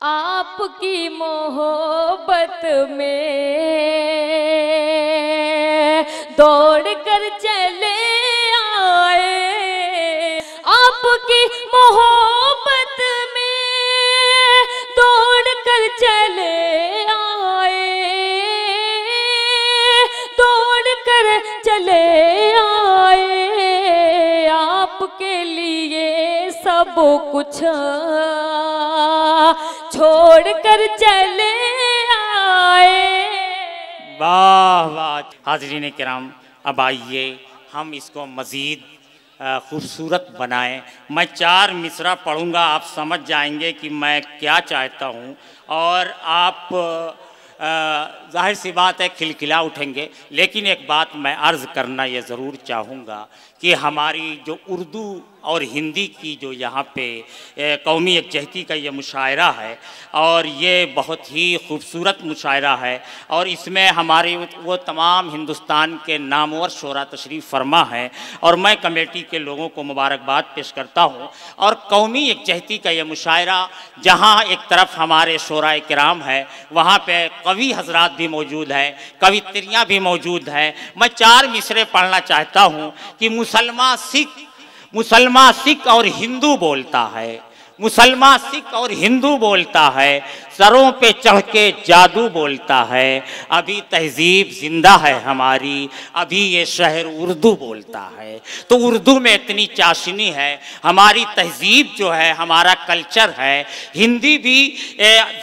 आपकी मोहब्बत में दौड़ कर चले आए, आपकी मोहब्बत में दौड़ कर चले आए, दौड़ कर चले आए, आपके लिए सब कुछ छोड़ कर चले आए। वाह वाह। हाज़रीन किराम, अब आइए हम इसको मज़ीद खूबसूरत बनाएं। मैं 4 मिसरा पढ़ूंगा, आप समझ जाएंगे कि मैं क्या चाहता हूं, और आप जाहिर सी बात है खिलखिला उठेंगे। लेकिन एक बात मैं अर्ज़ करना ये ज़रूर चाहूँगा कि हमारी जो उर्दू और हिंदी की जो यहाँ पे कौमी यकजहती का ये मुशायरा है, और ये बहुत ही खूबसूरत मुशायरा है, और इसमें हमारे वो तमाम हिंदुस्तान के नामवर शोरा तशरीफ़ फरमा है, और मैं कमेटी के लोगों को मुबारकबाद पेश करता हूँ। और कौमी यकजहती का ये मुशायरा, जहाँ एक तरफ हमारे शोराए किराम है, वहाँ पे कवि हजरात भी मौजूद है, कवित्रियाँ भी मौजूद है। मैं 4 मिसरे पढ़ना चाहता हूँ कि मुसलमान सिख और हिंदू बोलता है, मुसलमान सिख और हिंदू बोलता है, सरों पे चढ़ के जादू बोलता है, अभी तहजीब जिंदा है हमारी, अभी ये शहर उर्दू बोलता है। तो उर्दू में इतनी चाशनी है, हमारी तहजीब जो है, हमारा कल्चर है। हिंदी भी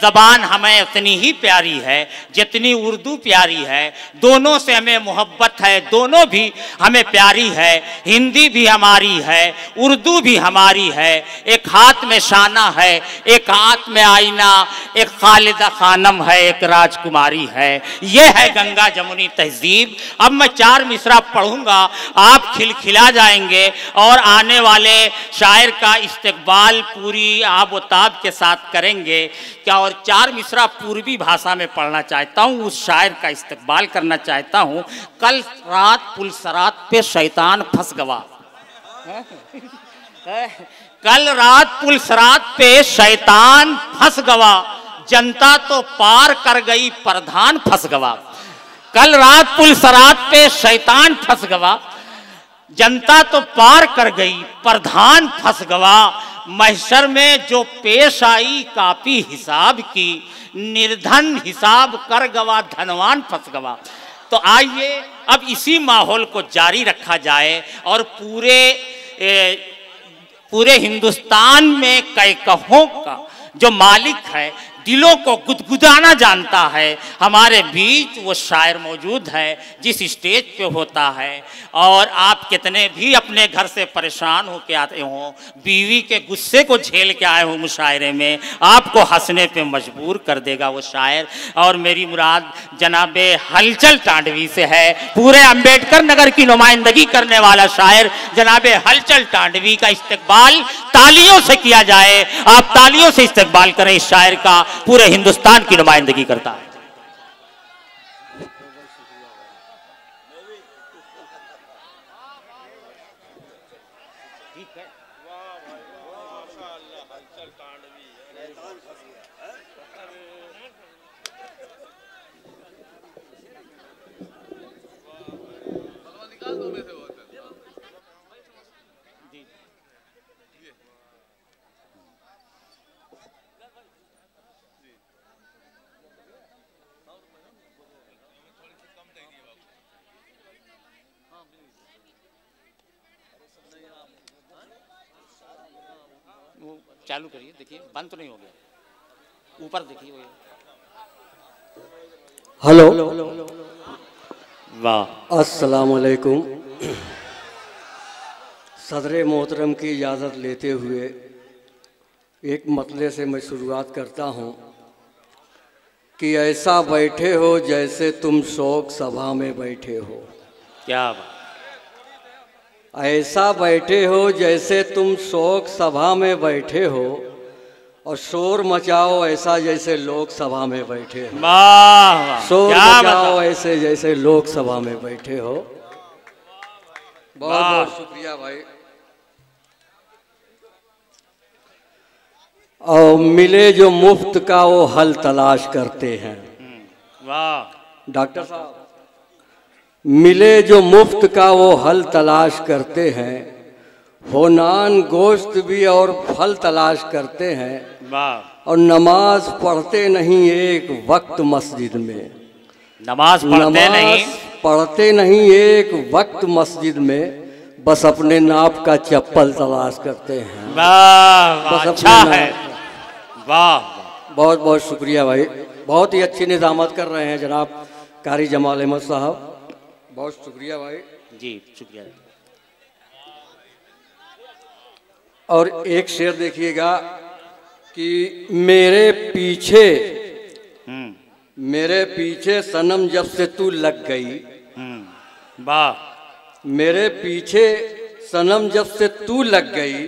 ज़बान हमें उतनी ही प्यारी है जितनी उर्दू प्यारी है। दोनों से हमें मोहब्बत है, दोनों भी हमें प्यारी है। हिंदी भी हमारी है, उर्दू भी हमारी है। एक हाथ में शाना है, एक हाथ में आईना, एक खालिदा खानम है, एक राजकुमारी है। यह है गंगा जमुनी तहजीब। अब मैं 4 मिसरा पढ़ूंगा, आप खिलखिला जाएंगे, और आने वाले शायर का इस्तकबाल पूरी आब व ताब के साथ करेंगे क्या। और 4 मिसरा पूर्वी भाषा में पढ़ना चाहता हूँ, उस शायर का इस्तकबाल करना चाहता हूँ। कल रात पुलसरात पे शैतान फंस गवा, कल रात पुलसरात पे शैतान फंस गवा, जनता तो पार कर गई प्रधान फंस गवा। कल रात पुलसरात पे शैतान फंस गवा, जनता तो पार कर गई प्रधान फंस गवा। महशर में जो पेश आई कापी हिसाब की, निर्धन हिसाब कर गवा धनवान फंस गवा। तो आइए अब इसी माहौल को जारी रखा जाए, और पूरे हिंदुस्तान में कैकहों का जो मालिक है, दिलों को गुदगुदाना जानता है, हमारे बीच वो शायर मौजूद है जिस स्टेज पे होता है। और आप कितने भी अपने घर से परेशान होकर आते हों, बीवी के गुस्से को झेल के आए हो मुशायरे में, आपको हंसने पे मजबूर कर देगा वो शायर। और मेरी मुराद जनाबे हलचल टांडवी से है, पूरे अंबेडकर नगर की नुमाइंदगी करने वाला शायर जनाबे हलचल टांडवी का इस्तकबाल तालियों से किया जाए। आप तालियों से इस्तकबाल करें इस शायर का, पूरे हिंदुस्तान की नुमाइंदगी करता है। चालू करिए, देखिए बंद तो नहीं हो गया, ऊपर देखिए। हेलो, वाह, अस्सलाम वालेकुम। सदर मोहतरम की इजाज़त लेते हुए एक मतले से मैं शुरुआत करता हूँ कि ऐसा बैठे हो जैसे तुम शोक सभा में बैठे हो। क्या बात। ऐसा बैठे हो जैसे तुम शोक सभा में बैठे हो, और शोर मचाओ ऐसा जैसे लोकसभा में बैठे हो। वाह, शोर मचाओ ऐसे जैसे लोकसभा में बैठे हो। बहुत बहुत शुक्रिया भाई। और मिले जो मुफ्त का वो हल तलाश करते हैं। वाह डॉक्टर साहब, मिले जो मुफ्त का वो हल तलाश करते हैं, हो नान गोश्त भी और फल तलाश करते हैं, वाह। और नमाज पढ़ते नहीं एक वक्त मस्जिद में। नमाज पढ़ते नहीं एक वक्त मस्जिद में, बस अपने नाप का चप्पल तलाश करते हैं। वाह, बस अच्छा अपने है। वाह, बहुत बहुत शुक्रिया भाई, बहुत ही अच्छी निजामत कर रहे हैं जनाब कारी जमाल अहमद साहब, बहुत शुक्रिया भाई जी, शुक्रिया। और एक शेर देखिएगा कि मेरे पीछे सनम जब से तू लग गई। वाह। मेरे पीछे सनम जब से तू लग गई,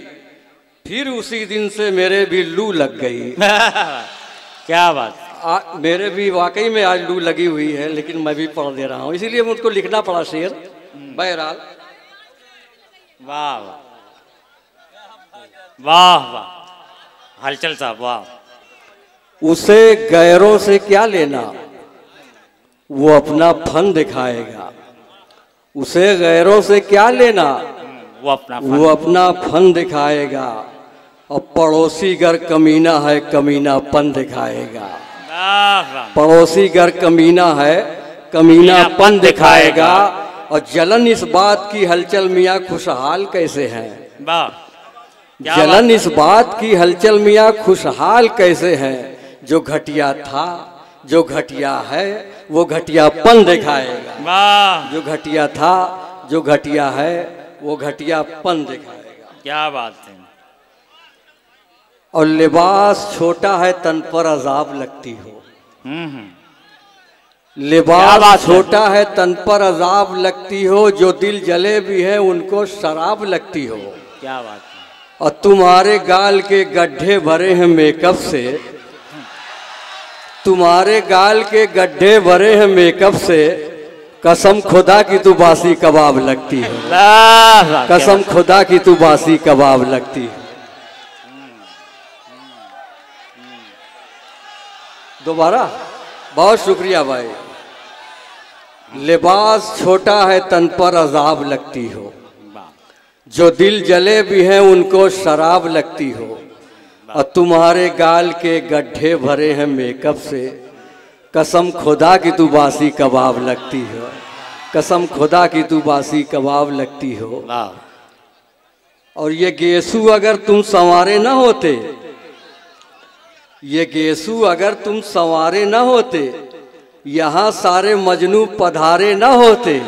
फिर उसी दिन से मेरे भी लू लग गई। क्या बात। मेरे भी वाकई में आज लू लगी हुई है, लेकिन मैं भी पढ़ दे रहा हूँ, इसीलिए मुझको लिखना पड़ा शेर। बहरहाल वाह वाह वाह, हलचल साहब वाह। उसे गैरों से क्या लेना, वो अपना फन दिखाएगा। उसे गैरों से क्या लेना, वो अपना फन दिखाएगा। और पड़ोसी घर कमीना है, कमीनापन दिखाएगा। पड़ोसी घर कमीना है, कमीनापन दिखाएगा। और जलन इस बात की हलचल मियाँ खुशहाल कैसे हैं। जलन इस बात की हलचल मियाँ खुशहाल कैसे हैं। जो घटिया था, जो घटिया है, वो घटियापन दिखाएगा। जो घटिया था, जो घटिया है, वो घटियापन दिखाएगा। क्या बात है। और लिबास छोटा है तन पर अजाब लगती हो। लिबास छोटा है तन पर अजाब लगती हो, जो दिल जले भी है उनको शराब लगती हो। क्या बात है। और तुम्हारे गाल के गड्ढे भरे हैं मेकअप से, तुम्हारे गाल के गड्ढे भरे हैं मेकअप से, कसम खुदा की तू बासी कबाब लगती है। कसम खुदा की तू बासी कबाब लगती है। दोबारा, बहुत शुक्रिया भाई। लिबास छोटा है तन पर अजाब लगती हो, जो दिल जले भी हैं उनको शराब लगती हो। और तुम्हारे गाल के गड्ढे भरे हैं मेकअप से, कसम खुदा की तू बासी कबाब लगती हो। कसम खुदा की तू बासी कबाब लगती हो। और ये गेसू अगर तुम संवारे ना होते, ये गेसू अगर तुम संवारे ना होते, यहाँ सारे मजनू पधारे ना होते।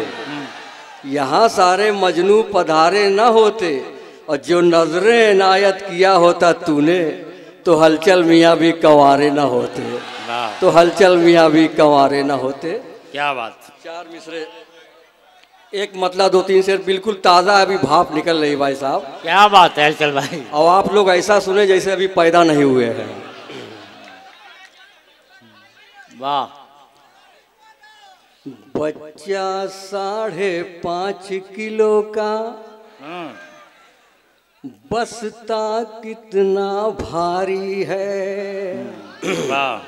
यहाँ सारे मजनू पधारे ना होते। और जो नजरें इनायत किया होता तूने, तो हलचल मियाँ भी कंवारे ना होते। तो हलचल मियाँ भी कंवारे ना होते। क्या बात। चार मिसरे, एक मतला दो तीन शेर बिल्कुल ताज़ा, अभी भाप निकल रही भाई साहब। क्या बात है हलचल भाई। और आप लोग ऐसा सुने जैसे अभी पैदा नहीं हुए हैं। वाह। बच्चा 5.5 किलो का, बस्ता कितना भारी है। वाह।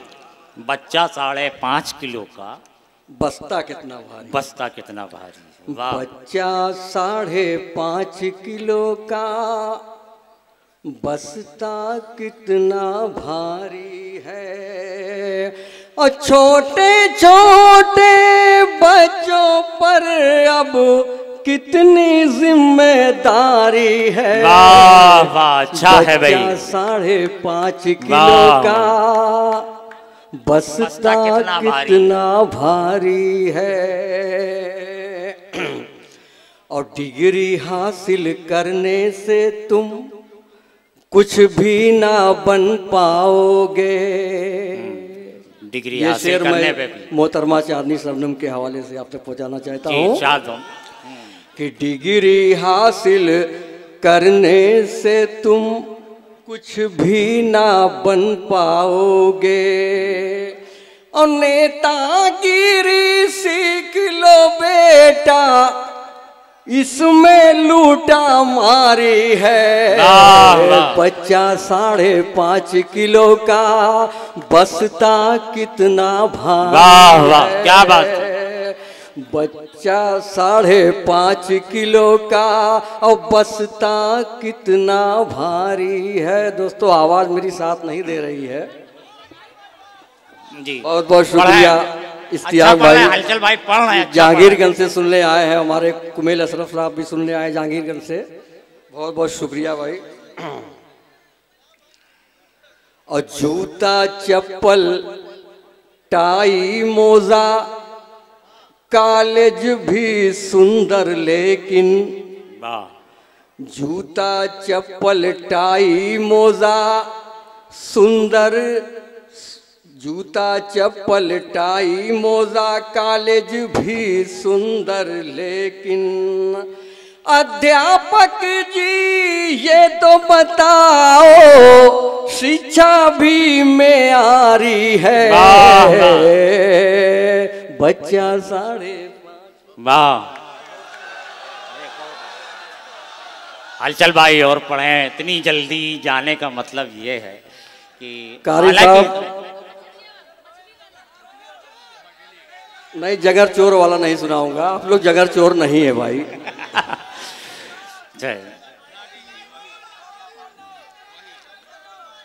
बच्चा 5.5 किलो का, बस्ता कितना भारी। बस्ता कितना भारी। वाह। बच्चा 5.5 किलो का, बस्ता कितना भारी है। और छोटे छोटे बच्चों पर अब कितनी जिम्मेदारी है। वाह वाह, अच्छा है भाई। 5.5 किलो का, बस्ता कितना भारी है। और डिग्री हासिल करने से तुम कुछ भी ना बन पाओगे। डिग्री हासिल करने पे भी मोहतरमा चांदनी शबनम के हवाले से आपसे पहुंचाना चाहता हूँ कि डिग्री हासिल करने से तुम कुछ भी ना बन पाओगे। और नेतागिरी सीख लो बेटा, इसमें लूटा मारी है। बच्चा 5.5 किलो का बसता कितना भारी है। क्या बात है। बच्चा 5.5 किलो का और बसता कितना भारी है। दोस्तों आवाज मेरी साथ नहीं दे रही है जी। बहुत बहुत शुक्रिया इश्तियाक अच्छा भाई। हलचल भाई पढ़ रहे हैं। जहांगीरगंज से सुनने आए हैं, हमारे कुमेल अशरफ साहब भी सुनने आए जहांगीरगंज से, बहुत बहुत शुक्रिया भाई। और जूता चप्पल टाई मोजा कॉलेज भी सुंदर लेकिन, जूता चप्पल टाई मोजा सुंदर, जूता चप्पल टाई मोजा कॉलेज भी सुंदर लेकिन, अध्यापक जी ये तो बताओ शिक्षा भी मेरी है। बच्चा 5.5। वाह हलचल भाई और पढ़ें। इतनी जल्दी जाने का मतलब ये है कि कारी साहब नहीं, जगर चोर वाला नहीं सुनाऊंगा, आप लोग जगर चोर नहीं है भाई। जय।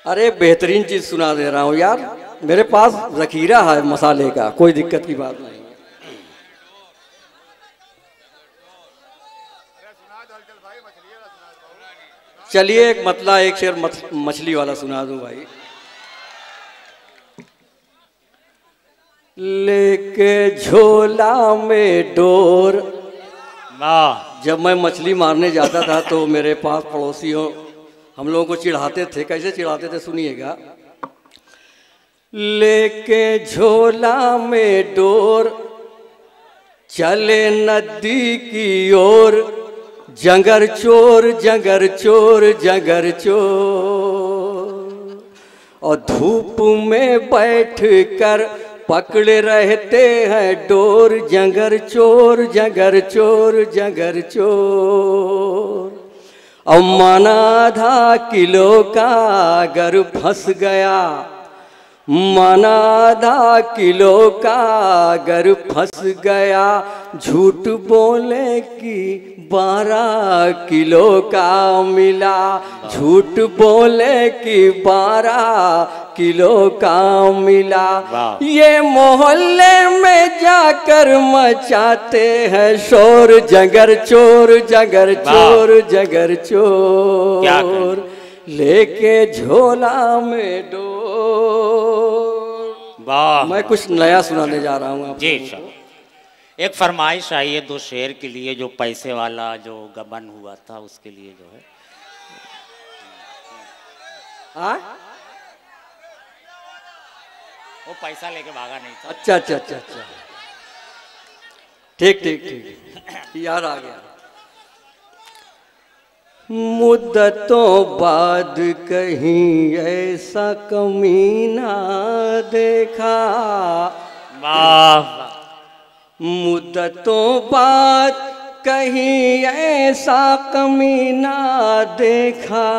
अरे बेहतरीन चीज सुना दे रहा हूं यार, मेरे पास जखीरा है मसाले का, कोई दिक्कत की बात नहीं। चलिए एक मतला एक शेर मछली वाला सुना दूं भाई। लेके झोला में डोर, जब मैं मछली मारने जाता था तो मेरे पास पड़ोसी हो हम लोगों को चिढ़ाते थे। कैसे चिढ़ाते थे सुनिएगा। लेके झोला में डोर चले नदी की ओर, जंगर चोर जंगर चोर जंगर चोर, और धूप में बैठ कर पकड़े रहते हैं डोर, जंगर चोर जंगर चोर जंगर चोर। और माना आधा किलो का अगर फंस गया, माना आधा किलो का अगर फंस गया, झूठ बोले कि 12 किलो का मिला, झूठ बोले कि 12 किलो का मिला। ये मोहल्ले में जाकर मचाते हैं शोर, जगर चोर जगर चोर जगर चोर, लेके झोला में डोर। मैं कुछ नया सुनाने जा रहा हूँ जी सर। एक फरमाइश आई है 2 शेर के लिए, जो पैसे वाला जो गबन हुआ था उसके लिए जो है। वो पैसा लेके भागा नहीं था। अच्छा अच्छा अच्छा अच्छा, ठीक ठीक ठीक, याद आ गया। मुद्दतों बाद कहीं ऐसा कमीना देखा, मुद्दतों बाद कहीं ऐसा कमीना देखा,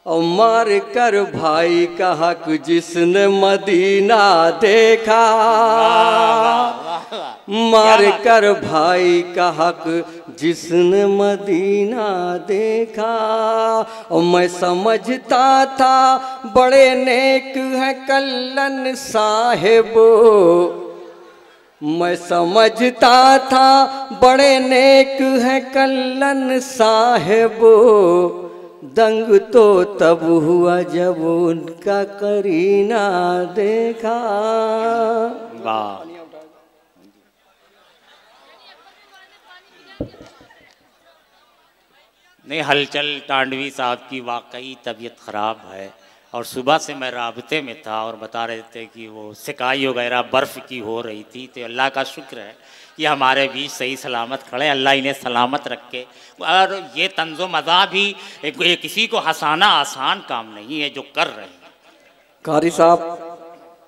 और मार कर भाई का हक जिसने मदीना देखा, मार कर भाई का हक जिसने मदीना देखा। और मैं समझता था बड़े नेक है कल्लन साहिब, मैं समझता था बड़े नेक है कल्लन साहिब, दंग तो तब हुआ जब उनका करीना देखा। वाह नहीं, हलचल टांडवी साहब की वाकई तबीयत ख़राब है और सुबह से मैं राबते में था और बता रहे थे कि वो सिकाई वगैरह बर्फ़ की हो रही थी। तो अल्लाह का शुक्र है कि हमारे बीच सही सलामत खड़े, अल्लाह इन्हें सलामत रखे। और ये तंज़ो मज़ा भी किसी को हंसाना आसान काम नहीं है जो कर रहे हैं। कारी साहब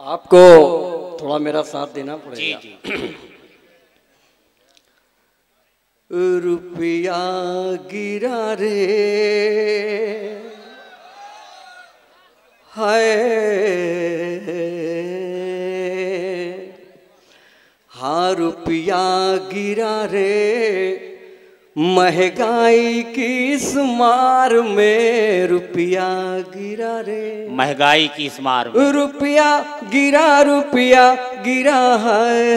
आपको थोड़ा मेरा साथ देना पड़ेगा। जी जी। रुपया गिरा रे हाय, हाँ रुपया गिरा रे महंगाई की इस मार में, रुपया गिरा रे महंगाई की इस मार में, रुपया गिरा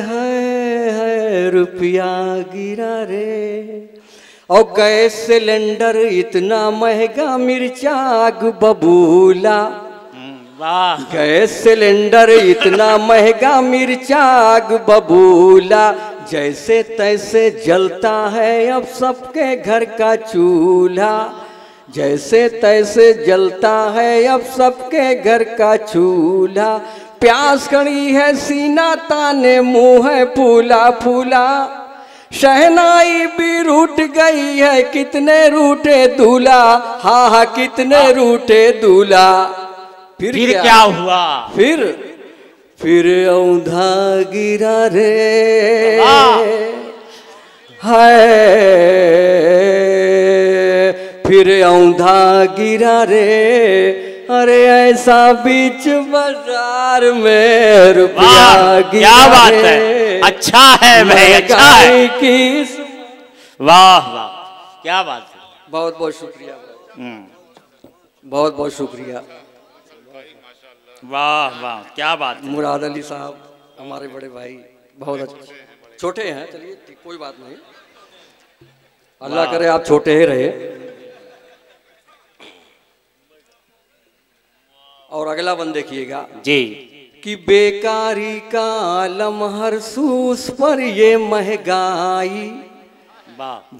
है रुपया गिरा रे। और गैस सिलेंडर इतना महंगा, मिर्चा आग बबूला, वाह। गैस सिलेंडर इतना महंगा, मिर्चा आग बबूला, जैसे तैसे जलता है अब सबके घर का चूल्हा, जैसे तैसे जलता है अब सबके घर का चूल्हा। प्यास खड़ी है सीना ताने, मुंह है फूला फूला, शहनाई भी रूठ गई है, कितने रूठे दूल्हा, हाँ हाँ कितने रूठे दूल्हा। फिर क्या हुआ? फिर औंधा गिरा रे हाय, फिर औंधा गिरा रे, अरे ऐसा बीच बाजार में रुपया गिरा। क्या बात है, अच्छा है भाई, अच्छा है की। वाह वाह, क्या बात है। बहुत बहुत शुक्रिया, बहुत बहुत शुक्रिया। वाह वाह, क्या बात है। मुराद अली साहब हमारे बड़े भाई, बहुत अच्छे, छोटे हैं, चलिए कोई बात नहीं, अल्लाह करे आप छोटे ही रहे। और अगला बंद देखिएगा जी, कि बेकारी का आलम हर सूस पर ये महंगाई,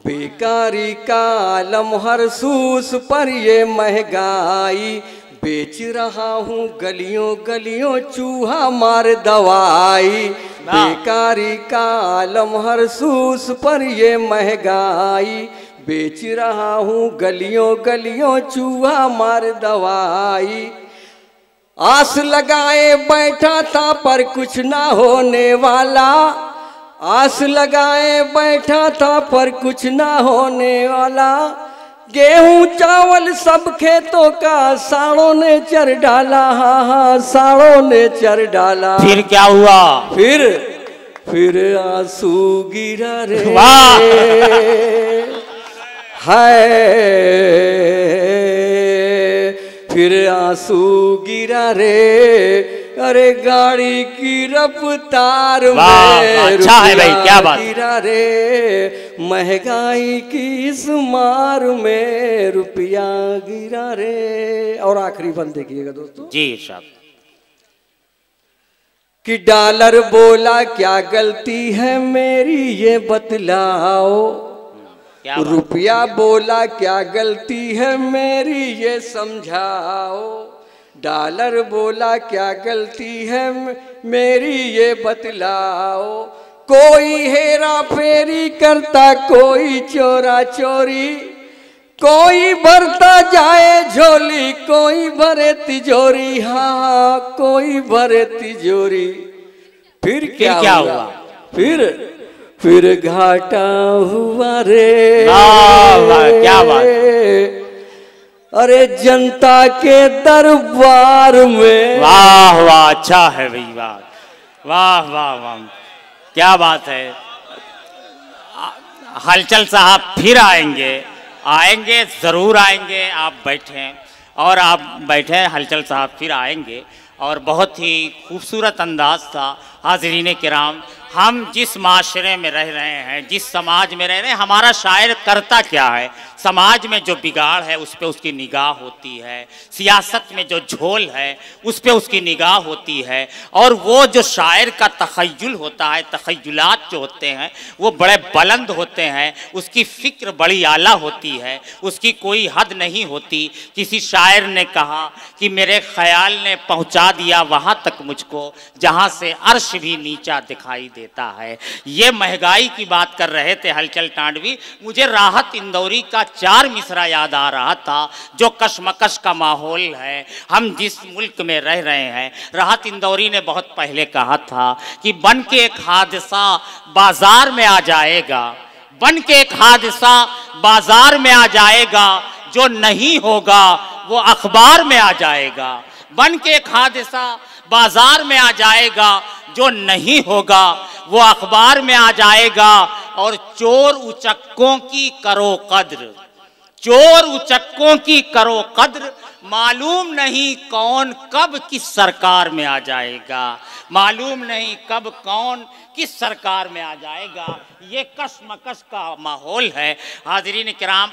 बेकारी का आलम हर सूस पर ये महंगाई, बेच रहा हूँ गलियों गलियों चूहा मार दवाई, बेकारी का आलम हर सूस पर ये महंगाई, बेच रहा हूँ गलियों गलियों चूहा मार दवाई। आस लगाए बैठा था पर कुछ ना होने वाला, आस लगाए बैठा था पर कुछ ना होने वाला, गेहूं चावल सब खेतों का साड़ों ने चर डाला, हाँ हाँ साड़ों ने चर डाला। फिर क्या हुआ? फिर आंसू गिरा रे हाय, फिर आंसू गिरा रे, अरे गाड़ी की रफ्तार में अच्छा है भाई, क्या बात। गिरा रे महंगाई की इस मार में, रुपया गिरा रे। और आखिरी बंद देखिएगा दोस्तों जी साहब, कि डॉलर बोला क्या गलती है मेरी ये बतलाओ, रुपया बोला क्या गलती है मेरी ये समझाओ, डॉलर बोला क्या गलती है मेरी ये बतलाओ, कोई हेरा फेरी करता कोई चोरा चोरी, कोई भरता जाए झोली कोई भरे तिजोरी, हाँ कोई भरे तिजोरी। फिर क्या हुआ? फिर घाटा हुआ रे, क्या बात। अरे जनता के दरबार में। वाह वाह, अच्छा है भाई, वाह वाह वाह वाह, क्या बात है। हलचल साहब फिर आएंगे, आएंगे ज़रूर आएंगे, आप बैठें और आप बैठें, हलचल साहब फिर आएंगे। और बहुत ही खूबसूरत अंदाज था। हाज़रीन किराम, हम जिस माशरे में रह रहे हैं, जिस समाज में रह रहे हैं, हमारा शायर करता क्या है? समाज में जो बिगाड़ है उस पर उसकी निगाह होती है, सियासत में जो झोल है उस पर उसकी निगाह होती है, और वो जो शायर का तख़य्युल होता है, तख़य्युलात जो होते हैं वो बड़े बुलंद होते हैं, उसकी फ़िक्र बड़ी आला होती है, उसकी कोई हद नहीं होती। किसी शायर ने कहा कि मेरे ख़याल ने पहुँचा दिया वहाँ तक मुझको जहाँ से अर्श भी नीचा दिखाई देता है। ये महंगाई की बात कर रहे थे हलचल टांडवी, मुझे राहत इंदौरी का 4 मिसरा याद आ रहा था। जो कशमकश का माहौल है, हम जिस मुल्क में रह रहे हैं, राहत इंदौरी ने बहुत पहले कहा था कि बन के एक हादसा बाजार में आ जाएगा, बन के एक हादसा बाजार में आ जाएगा, जो नहीं होगा वो अखबार में आ जाएगा। बन के एक हादसा बाजार में आ जाएगा, जो नहीं होगा वो अखबार में आ जाएगा। और चोर उचक्कों की करो कद्र, चोर उचक्कों की करो कद्र, मालूम नहीं कौन कब किस सरकार में आ जाएगा, मालूम नहीं कब कौन किस सरकार में आ जाएगा। ये कसमकस का माहौल है। हाज़रीन किराम,